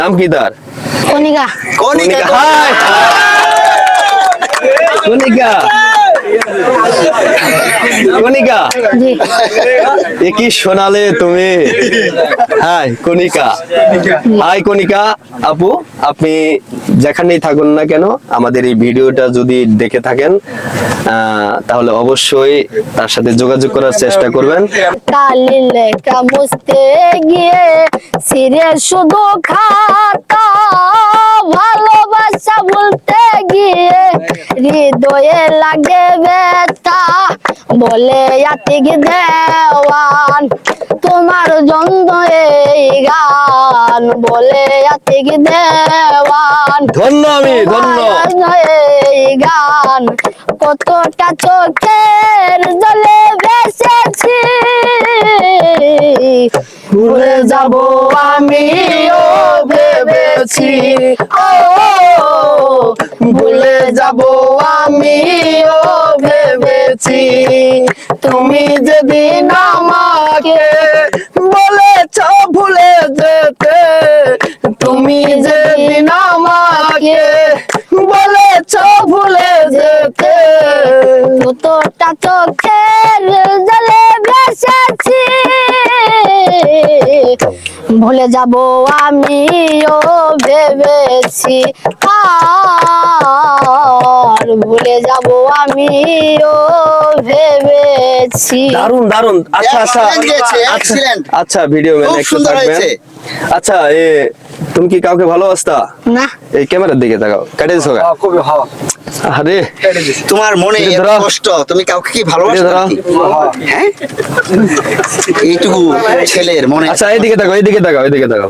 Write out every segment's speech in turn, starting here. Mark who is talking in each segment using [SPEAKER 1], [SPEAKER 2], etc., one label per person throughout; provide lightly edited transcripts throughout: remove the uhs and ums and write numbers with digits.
[SPEAKER 1] নাম কি তার?
[SPEAKER 2] কনিকা।
[SPEAKER 1] কনিকা, হাই কনিকা। কনিকা,
[SPEAKER 2] জি
[SPEAKER 1] এ কি শোনালে তুমি? হাই কনিকা। হাই কনিকা আপু, আপনি যেখানেই থাকুন না কেন আমাদের এই ভিডিওটা যদি দেখে থাকেন তাহলে অবশ্যই তার সাথে যোগাযোগ করার চেষ্টা করবেন।
[SPEAKER 2] কালি লেখা মুছতে গিয়ে সিরে শুধু খাতা, ভালোবাসা বলতে গিয়ে হৃদয়ে লাগে ব্যথা, বলে আতিক দেওয়ান তোমার জন্য এই গান, বলে আতিক দেওয়ান
[SPEAKER 1] ধন্য, আমি ধন্য।
[SPEAKER 2] এই গান কতটা চোখের জলে ভেসেছি, ভুলে যাব আমিও ভেবেছি, ও ভুলে যাব আমিও ভেবেছি, তুমি যেদিন আমাকে বলেছ ভুলে যেতে, তুমি যেদিন আমাকে বলেছ ভুলে যেতে, কতটা চোখের জলে ভেসেছি, ভুলে যাব আমিও ভেবেছি, আর ভুলে যাব আমিও ভেবেছি।
[SPEAKER 1] দারুন দারুন। আচ্ছা আচ্ছা আচ্ছা, ভিডিও ম্যান একটু থাকবেন। আচ্ছা, তুমি কি কাউকে ভালোবাসতা?
[SPEAKER 2] না।
[SPEAKER 1] এই ক্যামেরার দিকে তাকাও, কেটে দিছো গা? আরে
[SPEAKER 3] তোমার মনে এত কষ্ট, তুমি কাউকে কি ভালোবাসো নাকি? হ্যাঁ, এইটুকু ছেলের মনে।
[SPEAKER 1] আচ্ছা এইদিকে তাকাও, এইদিকে তাকাও, এইদিকে তাকাও।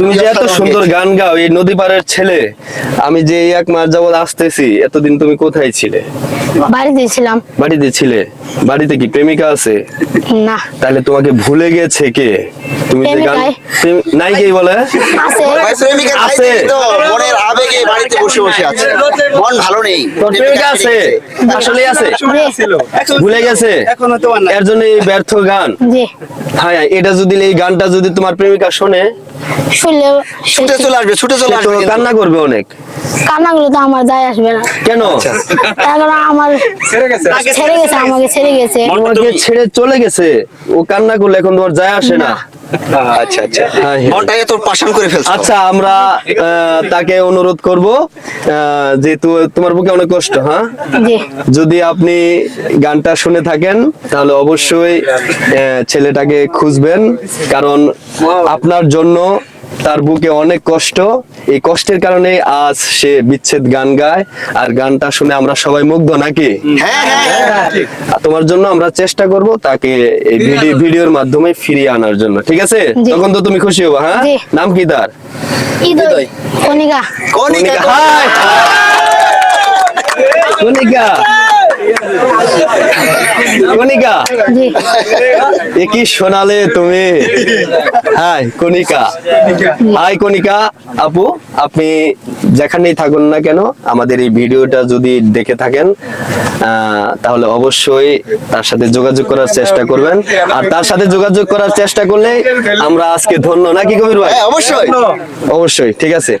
[SPEAKER 1] তুমি যে এত সুন্দর গান গাও, এই নদী পাড়ের ছেলে, আমি যে এই 1 মাস যাবত আসতেছি, এতদিন তুমি কোথায় ছিলে?
[SPEAKER 2] বাড়িতে ছিলাম।
[SPEAKER 1] বাড়িতে ছিলে? বাড়িতে কি প্রেমিকা আছে?
[SPEAKER 2] না।
[SPEAKER 1] তাহলে তোমাকে ভুলে গেছে কে? তুমি যে গান নাই কে বলে
[SPEAKER 2] আছে,
[SPEAKER 3] প্রেমিকা
[SPEAKER 1] আছে,
[SPEAKER 3] তো মনের আবেগে বাড়িতে বসে বসে আছে, মন ভালো নেই।
[SPEAKER 1] তোর প্রেমিকা আছে? আসলে আছে? ভুলে গেছে? এর জন্য এই ব্যর্থ গান।
[SPEAKER 2] জি।
[SPEAKER 1] হ্যাঁ, এটা যদি, এই গানটা যদি তোমার প্রেমিকা শোনে,
[SPEAKER 2] শুনলে
[SPEAKER 3] ছুটে চলে আসবে, ছুটে চলে আসবে,
[SPEAKER 1] কান্না করবে অনেক।
[SPEAKER 2] কান্নাগুলো তো আমার যায় আসবে না।
[SPEAKER 1] কেন?
[SPEAKER 2] কারণ আমার ছেড়ে গেছে, আমাকে ছেড়ে গেছে।
[SPEAKER 1] তোমাকে ছেড়ে চলে গেছে, ও কান্না করলে এখন তোমার যায় আসে না।
[SPEAKER 3] আচ্ছা আচ্ছা, মনটাকে তোর পাষাণ করে ফেলছো।
[SPEAKER 1] আচ্ছা, আমরা তাকে অনুরোধ করব, যেহেতু তোমার বুকে অনেক কষ্ট, হ্যাঁ,
[SPEAKER 2] জি।
[SPEAKER 1] যদি আপনি গানটা শুনে থাকেন তাহলে অবশ্যই ছেলেটাকে খুঁজবেন, কারণ আপনার জন্য তার বুকে অনেক কষ্ট, এই কষ্টের কারণে আজ সে বিচ্ছেদ গান গায়, আর গানটা শুনে আমরা সবাই মুগ্ধ নাকি?
[SPEAKER 3] হ্যাঁ হ্যাঁ,
[SPEAKER 1] আর তোমার জন্য আমরা চেষ্টা করব তাকে এই ভিডিওর মাধ্যমে ফিরিয়ে আনার জন্য, ঠিক আছে?
[SPEAKER 2] জি।
[SPEAKER 1] তখন তো তুমি খুশি হবা, হ্যাঁ?
[SPEAKER 2] জি।
[SPEAKER 1] নাম কি তার?
[SPEAKER 2] হৃদয়। কনিকা।
[SPEAKER 3] কনিকা,
[SPEAKER 1] হাই কনিকা। কনিকা,
[SPEAKER 2] জি
[SPEAKER 1] এ কি শোনালে তুমি? হাই কনিকা। হাই কনিকা আপু, আপনি যেখানেই থাকুন না কেন আমাদের এই ভিডিওটা যদি দেখে থাকেন তাহলে অবশ্যই তার সাথে যোগাযোগ করার চেষ্টা করবেন, আর তার সাথে যোগাযোগ করার চেষ্টা করলে আমরা আজকে ধন্য নাকি কবির ভাই?
[SPEAKER 3] অবশ্যই
[SPEAKER 1] অবশ্যই, ঠিক আছে।